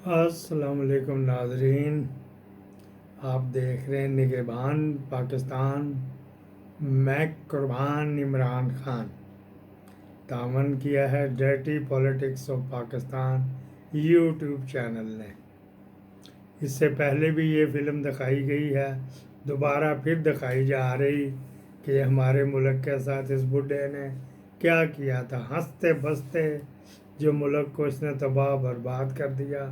अस्सलाम वालेकुम नाजरीन। आप देख रहे हैं निगहबान पाकिस्तान। मैं कुर्बान इमरान खान तामन किया है dirty politics of Pakistan YouTube channel ने। इससे पहले भी ये फ़िल्म दिखाई गई है, दोबारा फिर दिखाई जा रही कि हमारे मुल्क के साथ इस बुढ़े ने क्या किया था। हंसते बसते जो मुल्क को इसने तबाह बर्बाद कर दिया।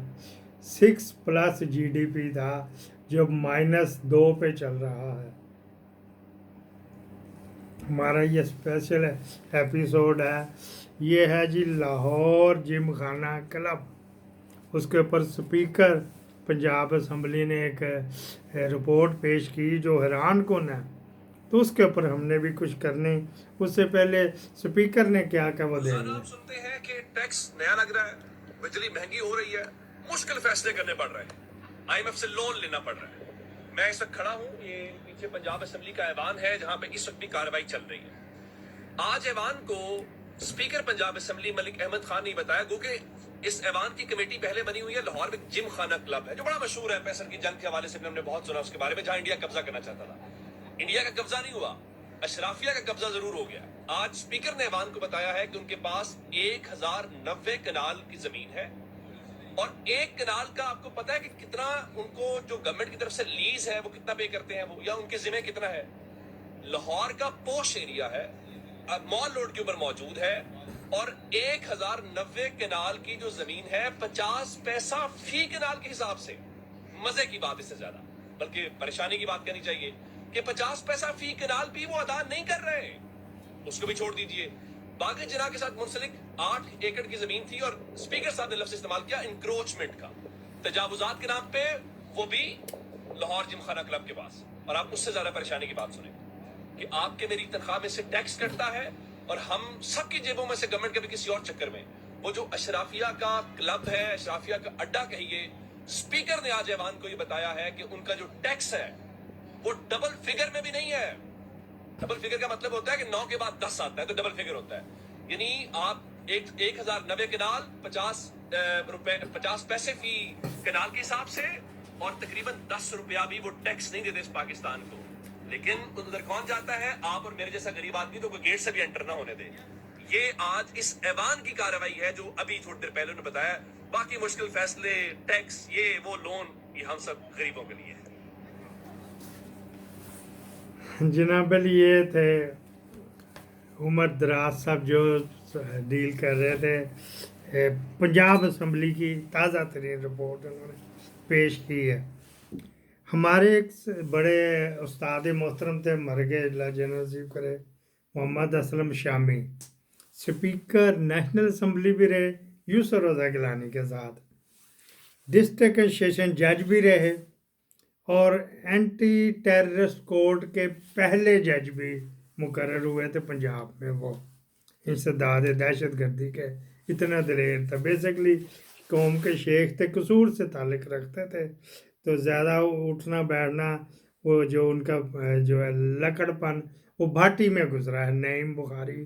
6+ GDP था जो -2 पे चल रहा है। हमारा ये स्पेशल एपिसोड है। ये है जी लाहौर जिम खाना क्लब। उसके ऊपर स्पीकर पंजाब असम्बली ने एक रिपोर्ट पेश की जो हैरान कौन है, तो उसके ऊपर हमने भी कुछ करने। उससे पहले स्पीकर ने क्या क्या वो देंगे। आप सुनते हैं कि टैक्स नया लग रहा है, बिजली महंगी हो रही है, मुश्किल फैसले करने पड़ रहे हैं, IMF से लोन लेना पड़ रहा है। मैं इस वक्त खड़ा हूं, ये पीछे पंजाब असेंबली का ऐवान है जहां पे इस वक्त भी कार्रवाई चल रही है। आज ऐवान को स्पीकर पंजाब असेंबली मलिक अहमद खान ने बताया, क्योंकि इस ऐवान की कमेटी पहले बनी हुई है। लाहौर में जिम खाना क्लब है जो बड़ा मशहूर है, पैसर की जंग के हवाले से हमने बहुत सुना उसके बारे में, जहां इंडिया कब्जा करना चाहता था। इंडिया का कब्जा नहीं हुआ, अशराफिया का कब्जा जरूर हो गया। आज स्पीकर ने ऐवान को बताया है कि उनके पास 1090 कनाल की जमीन है, और एक कनाल का आपको पता है कि कितना उनको जो गवर्नमेंट की तरफ से लीज है वो कितना पे करते हैं वो, या उनके जिम्मे कितना है। लाहौर का पोश एरिया है, मॉल रोड के ऊपर मौजूद है, और 1090 कनाल की जो जमीन है 50 पैसा फी कनाल के हिसाब से। मजे की बात इससे ज्यादा, बल्कि परेशानी की बात कहनी चाहिए कि 50 पैसा फी कनाल भी वो अदा नहीं कर रहे, उसको भी छोड़ दीजिए। बाकी जना के साथ मुंसलिक 8 एकड़ की जमीन थी, और स्पीकर साहब ने लफ्ज इस्तेमाल किया इंक्रोचमेंट का, तजावुजात के नाम पे, वो भी लाहौर जिमखाना क्लब के पास। और आप उससे ज्यादा परेशानी की बात सुने कि आपके मेरी तनख्वाह में से टैक्स कटता है, और हम सबकी जेबों में से गवर्नमेंट के भी किसी और चक्कर में, वो जो अशराफिया का क्लब है, अशराफिया का अड्डा कहिए, स्पीकर ने आज ऐवान को ये बताया है कि उनका जो टैक्स है वो डबल फिगर में भी नहीं है। डबल फिगर का मतलब होता है कि 9 के बाद 10 आता है तो डबल फिगर होता है। यानी आप 1090 कनाल 50 पैसे फी कनाल के हिसाब से, और तकरीबन 10 रुपया भी वो टैक्स नहीं देते इस पाकिस्तान को। लेकिन उधर कौन जाता है, आप और मेरे जैसा गरीब आदमी, तो कोई गेट से भी एंटर ना होने दे। ये आज इस ऐवान की कार्रवाई है जो अभी थोड़ी देर पहले उन्होंने बताया। बाकी मुश्किल फैसले, टैक्स, ये वो लोन, ये हम सब गरीबों के लिए है। जनाबल ये थे उमर दराज साहब जो डील कर रहे थे पंजाब असम्बली की ताज़ा तरीन रिपोर्ट उन्होंने पेश की है। हमारे एक बड़े उस्ताद मोहतरम थे, मर गए, अल्लाह जन्नत नसीब करे, Mohammad Aslam Shami, speaker national assembly भी रहे यूसुफ रज़ा गिलानी के साथ, डिस्ट्रिक्ट सेशन जज भी रहे, और एंटी टेररिस्ट कोर्ट के पहले जज भी मुकर्रर हुए थे पंजाब में। वो इंसदाद दहशत गर्दी के इतना दलेर था। बेसिकली कौम के शेख थे, कसूर से ताल्लुक़ रखते थे, तो ज़्यादा उठना बैठना, वो जो उनका जो है लकड़पन, वो भाटी में गुजरा है, नईम बुखारी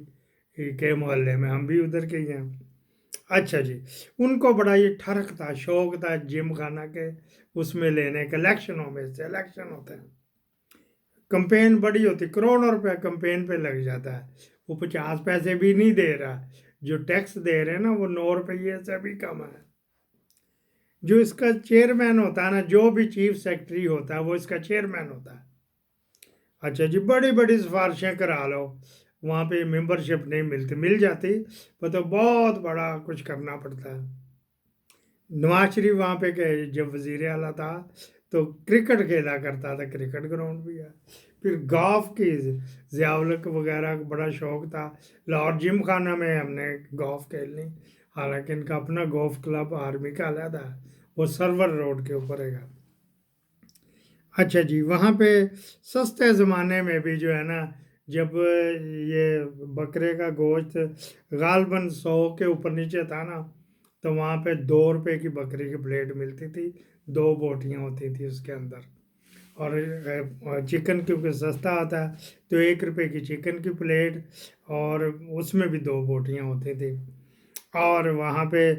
के मोहल्ले में, हम भी उधर के ही हैं। अच्छा जी, उनको बड़ा ये ठरक था, शौक था जिम खाना के उसमें लेने का। इलेक्शनों में से इलेक्शन होते हैं, कंपेन बड़ी होती, करोड़ों रुपया कंपेन पे लग जाता है। वो 50 पैसे भी नहीं दे रहा, जो टैक्स दे रहे हैं ना वो 9 रुपये से भी कम है। जो इसका चेयरमैन होता है ना, जो भी चीफ सेक्रेटरी होता है वो इसका चेयरमैन होता है। अच्छा जी, बड़ी बड़ी सिफारिशें करा लो, वहाँ पे मेंबरशिप नहीं मिलती, मिल जाती पर तो बहुत बड़ा कुछ करना पड़ता है। नवाज शरीफ वहाँ पे जब वजीर आला था तो क्रिकेट खेला करता था, क्रिकेट ग्राउंड भी है। फिर गोल्फ की ज़ियाउलक वगैरह का बड़ा शौक था। लाहौर जिम खाना में हमने गोल्फ खेलनी, हालांकि इनका अपना गोल्फ क्लब आर्मी का अलग है, वो सर्वर रोड के ऊपर है। अच्छा जी, वहाँ पे सस्ते ज़माने में भी जो है ना, जब ये बकरे का गोश्त गालबन 100 के ऊपर नीचे था ना, तो वहाँ पे 2 रुपए की बकरी की प्लेट मिलती थी, 2 बोटियाँ होती थी उसके अंदर। और चिकन क्योंकि सस्ता आता है तो 1 रुपए की चिकन की प्लेट, और उसमें भी 2 बोटियाँ होती थी। और वहाँ पे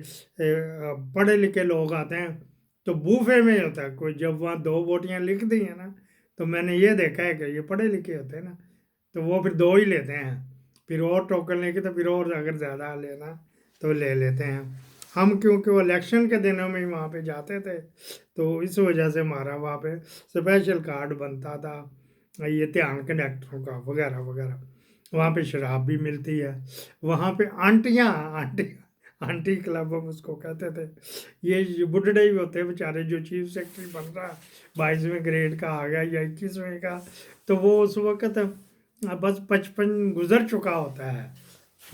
पढ़े लिखे लोग आते हैं तो बूफे में ही होता है कोई, जब वहाँ 2 बोटियाँ लिख दी हैं ना, तो मैंने ये देखा है कि ये पढ़े लिखे होते हैं ना, तो वो फिर 2 ही लेते हैं, फिर और टोकन लेके तो फिर और अगर ज़्यादा लेना तो ले लेते हैं। हम क्योंकि वो इलेक्शन के दिनों में ही वहाँ पे जाते थे, तो इस वजह से हमारा वहाँ पे स्पेशल कार्ड बनता था ये ध्यान कंडक्टरों का वगैरह वगैरह। वहाँ पे शराब भी मिलती है, वहाँ पे आंटियाँ, आंटी आंटी क्लब हम उसको कहते थे। ये बुढ़े ही होते हैं बेचारे, जो चीफ सेक्रेटरी बन रहा है 22वें ग्रेड का आ गया या 21वें का, तो वो उस वक्त बस 55 गुजर चुका होता है।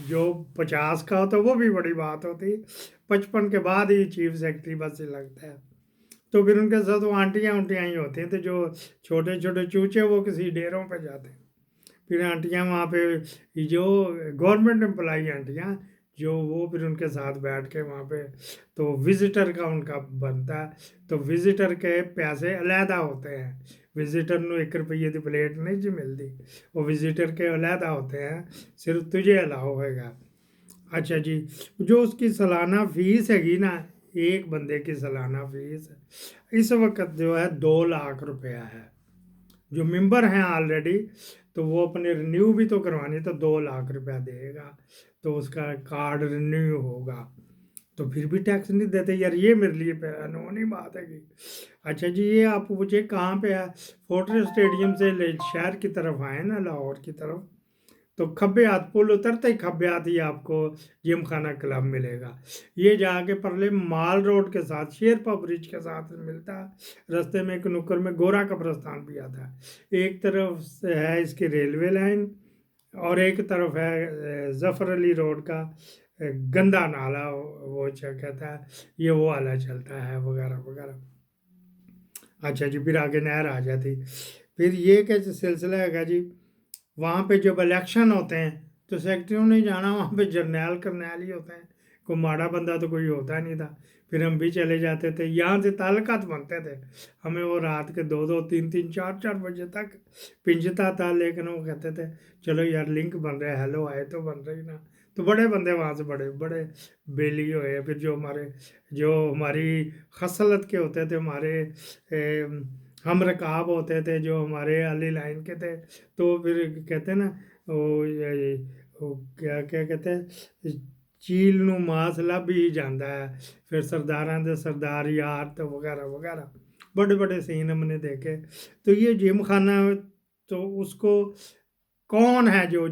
जो 50 का होता है वो भी बड़ी बात होती, 55 के बाद ही चीफ सेक्रेटरी बस लगता है। तो फिर उनके साथ वो आंटियाँ उंटियाँ ही होती हैं, तो जो छोटे छोटे चूचे वो किसी डेरों पे जाते हैं, फिर आंटियाँ वहाँ पे जो गवर्नमेंट एम्प्लॉई आंटियाँ, जो वो फिर उनके साथ बैठ के वहाँ पे, तो विजिटर का उनका बनता है, तो विजिटर के पैसे अलहदा होते हैं। विजिटर ਨੂੰ 1 रुपये की प्लेट नहीं जी मिलती, वो विजिटर के अलहदा होते हैं, सिर्फ तुझे अलाउ होएगा। अच्छा जी, जो उसकी सालाना फीस हैगी ना, एक बंदे की सालाना फीस इस वक्त जो है 2 लाख रुपया है। जो मेंबर हैं ऑलरेडी, तो वो अपने रिन्यू भी तो करवानी, तो 2 लाख रुपया देगा, तो उसका कार्ड रिन्यू होगा, तो फिर भी टैक्स नहीं देते यार, ये मेरे लिए अनहोनी बात है कि। अच्छा जी, ये आप पूछे कहाँ पे है? फोर्ट्रेस स्टेडियम से शहर की तरफ आए ना, लाहौर की तरफ, तो खब्बे हाथ पुल उतरते ही खब्बे हाथ ही आपको जिम खाना क्लब मिलेगा। ये जाके परले माल रोड के साथ शेरपा ब्रिज के साथ मिलता है। रास्ते में एक नुक्कड़ में गोरा कब्रस्तान भी आता है। एक तरफ से है इसकी रेलवे लाइन, और एक तरफ है जफ़र अली रोड का गंदा नाला, वो क्या कहता है, ये वो वाला चलता है वगैरह वगैरह। अच्छा जी, फिर आगे नहर आ जाती। फिर ये क्या सिलसिला है जी, वहाँ पे जब इलेक्शन होते हैं तो सेक्रेटरियों ने जाना, वहाँ पे जर्नैल करनैल ही होते हैं, कोई माड़ा बंदा तो कोई होता नहीं था। फिर हम भी चले जाते थे, यहाँ से ताल्लुकात बनते थे, हमें वो रात के 2-2, 3-3, 4-4 बजे तक पिंजता था, लेकिन वो कहते थे चलो यार लिंक बन रहे, हेलो आए तो बन रही ना, तो बड़े बंदे वहाँ से बड़े बड़े बेली हुए। फिर जो हमारी खसलत के होते थे, हमारे हम रकाब होते थे, जो हमारे अली लाइन के थे, तो फिर कहते हैं ना वो क्या क्या कहते हैं, चील नू मास लभ ही जाता है। फिर सरदारां दे सरदार यार तो वगैरह वगैरह बड़े बड़े सीन हमने देखे। तो ये जिम खाना, तो उसको कौन है जो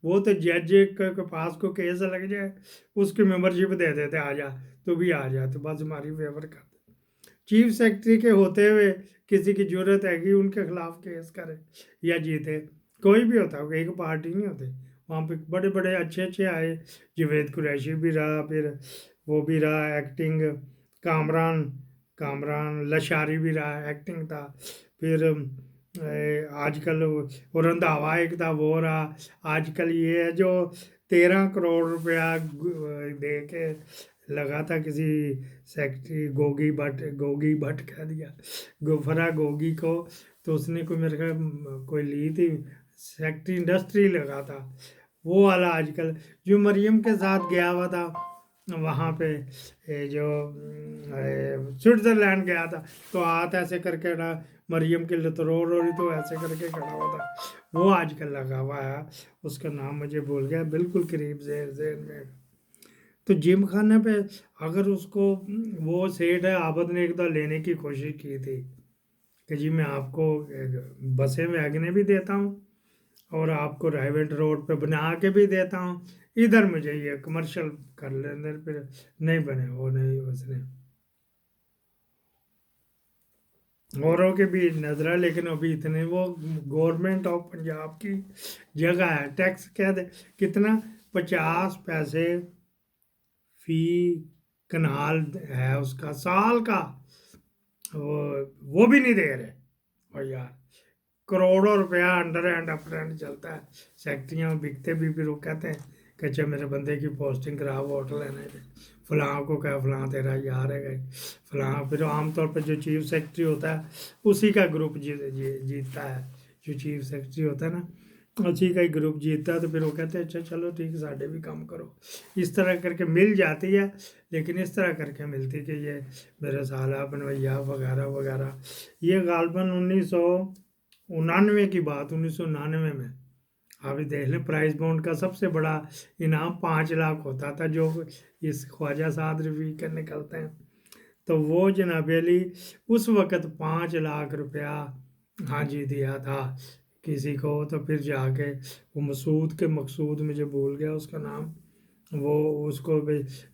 वो तो जज के पास को केस लग जाए, उसकी मेंबरशिप दे देते, आ जा तो भी आ जा, तो बस हमारी फेवर कर। चीफ सेक्रेटरी के होते हुए किसी की जरूरत है कि उनके खिलाफ केस करे या जीते, कोई भी होता है, एक पार्टी नहीं होती। वहाँ पे बड़े बड़े अच्छे अच्छे आए, जावेद कुरैशी भी रहा, फिर वो भी रहा एक्टिंग, कामरान कामरान लशारी भी रहा, एक्टिंग था। फिर आजकल वो रंधावा एक था, वो रहा। आजकल ये है जो 13 करोड़ रुपया दे के लगा था किसी सेक्रेटरी, गोगी भट्ट कह दिया, गोफरा गोगी को, तो उसने कोई मेरे ख्याल कोई ली थी सेक्रेटरी, इंडस्ट्री लगा था वो वाला। आजकल जो मरियम के साथ गया हुआ था वहाँ पे, जो स्विट्ज़रलैंड गया था, तो हाथ ऐसे करके ना मरियम के लिए तो रो रही, तो ऐसे करके खड़ा हुआ था, वो आजकल लगा हुआ है, उसका नाम मुझे भूल गया, बिल्कुल करीब ज़हन में। तो जिम खाने पे अगर उसको, वो सेठ है आबद ने एक बार लेने की कोशिश की थी कि जी मैं आपको बसें वैगने भी देता हूँ और आपको राइवेंट रोड पे बना के भी देता हूँ, इधर मुझे ये कमर्शियल कर लेने, फिर नहीं बने, वो नहीं उसने औरों के भी नजर है, लेकिन अभी इतने वो गवर्नमेंट ऑफ पंजाब की जगह है। टैक्स क्या दे कितना, 50 पैसे फी कनाल है उसका साल का, वो भी नहीं दे रहे। और यार करोड़ों रुपया अंडर एंड अपर एंड चलता है, सेक्रेटरियाँ बिकते भी, फिर वो कहते हैं कि अच्छा मेरे बंदे की पोस्टिंग करा, वोट लेने थे, फलां को क्या फलां तेरा यार है गई फलां। फिर आमतौर पर जो चीफ सेक्रेटरी होता है उसी का ग्रुप जीतता है, जो चीफ सेक्रेटरी होता है ना, अच्छी का ही ग्रुप जीतता है तो फिर वो कहते हैं अच्छा चलो ठीक है साढ़े भी काम करो, इस तरह करके मिल जाती है। लेकिन इस तरह करके मिलती कि ये मेरे साला बनवैया वगैरह वगैरह। ये गालबन 1999 की बात, 1999 में आप ही देख लें, प्राइस बॉन्ड का सबसे बड़ा इनाम 5 लाख होता था जो इस ख्वाजा साद रफ़ी के निकलते हैं। तो वो जनाब अली उस वक़्त 5 लाख रुपया हाँ जी दिया था किसी को। तो फिर जाके वो मसूद के मकसूद, मुझे भूल गया उसका नाम, वो उसको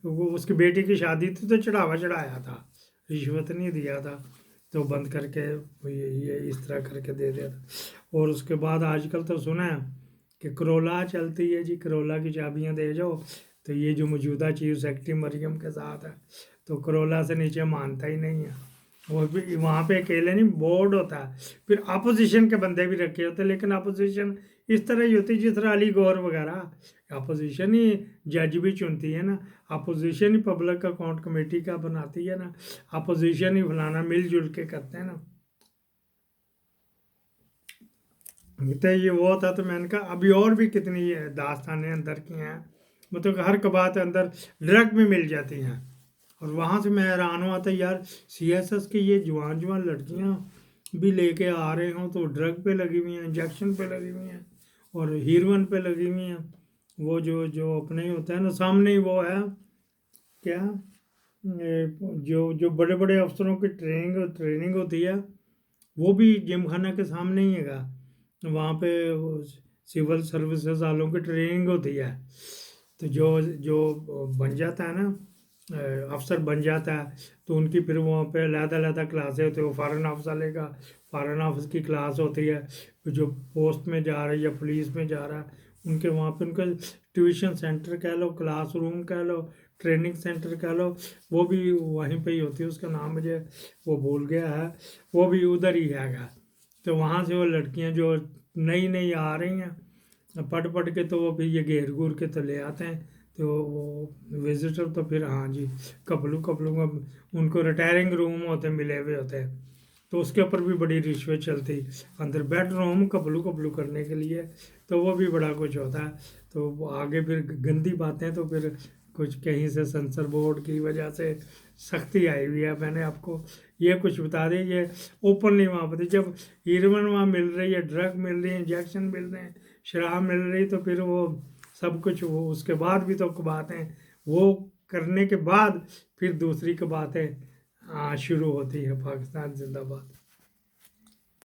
वो उसकी बेटी की शादी थी तो चढ़ावा चढ़ाया था, रिश्वत नहीं दिया था, तो बंद करके ये इस तरह करके दे दिया था। और उसके बाद आजकल तो सुना है कि करोला चलती है जी, करोला की चाबियां दे जाओ। तो ये जो मौजूदा चीफ सेक्रेटरी मरियम के साथ है, तो करोला से नीचे मानता ही नहीं है। वो भी वहाँ पे अकेले नहीं, बोर्ड होता है, फिर अपोजिशन के बंदे भी रखे होते हैं। लेकिन अपोजिशन इस तरह ही होती है जिस तरह अली गौर वगैरह, अपोजिशन ही जज भी चुनती है ना, अपोजिशन ही पब्लिक अकाउंट कमेटी का बनाती है ना, अपोजिशन ही फलाना मिलजुल के करते हैं ना। तो ये वो था। तो मैंने कहा अभी और भी कितनी दास्तानें अंदर की हैं, मतलब हर कबात अंदर ड्रग में मिल जाती हैं। और वहाँ से मैं हैरान हुआ था यार, सीएसएस की ये जवान जवान लड़कियाँ भी लेके आ रहे हों तो ड्रग पे लगी हुई हैं, इंजेक्शन पे लगी हुई हैं और हीरोइन पे लगी हुई हैं। वो जो जो अपने ही होता है ना, सामने ही वो है क्या, जो जो बड़े बड़े अफसरों की ट्रेनिंग होती है, वो भी जिम खाना के सामने ही है। वहाँ पे सिविल सर्विसेज वालों की ट्रेनिंग होती है। तो जो जो बन जाता है ना, अफसर बन जाता है, तो उनकी फिर वहाँ पे अलग-अलग क्लासें होती है। वो फॉरेन ऑफिस वाले का फॉरेन ऑफिस की क्लास होती है, जो पोस्ट में जा रहा है या पुलिस में जा रहा है उनके वहाँ पे उनका ट्यूशन सेंटर कह लो, क्लासरूम कह लो, ट्रेनिंग सेंटर कह लो, वो भी वहीं पे ही होती है। उसका नाम मुझे वो भूल गया है, वो भी उधर ही है। तो वहाँ से वो लड़कियाँ जो नई नई आ रही हैं पढ़ के, तो वो फिर ये घेर घूर के तो ले आते हैं। तो वो विजिटर तो फिर हाँ जी कपलू उनको रिटायरिंग रूम होते मिले हुए होते हैं, तो उसके ऊपर भी बड़ी रिश्वत चलती अंदर बेडरूम कपलू करने के लिए। तो वो भी बड़ा कुछ होता है। तो आगे फिर गंदी बातें तो फिर कुछ कहीं से सेंसर बोर्ड की वजह से सख्ती आई हुई है। मैंने आपको ये कुछ बता दें, ये ओपनली वहाँ पर जब हीरोइन वहाँ मिल रही है, ड्रग मिल रही है, इंजेक्शन मिल रहे हैं, शराब मिल रही, तो फिर वो सब कुछ वो उसके बाद भी तो बातें वो करने के बाद फिर दूसरी बातें शुरू होती है। पाकिस्तान जिंदाबाद।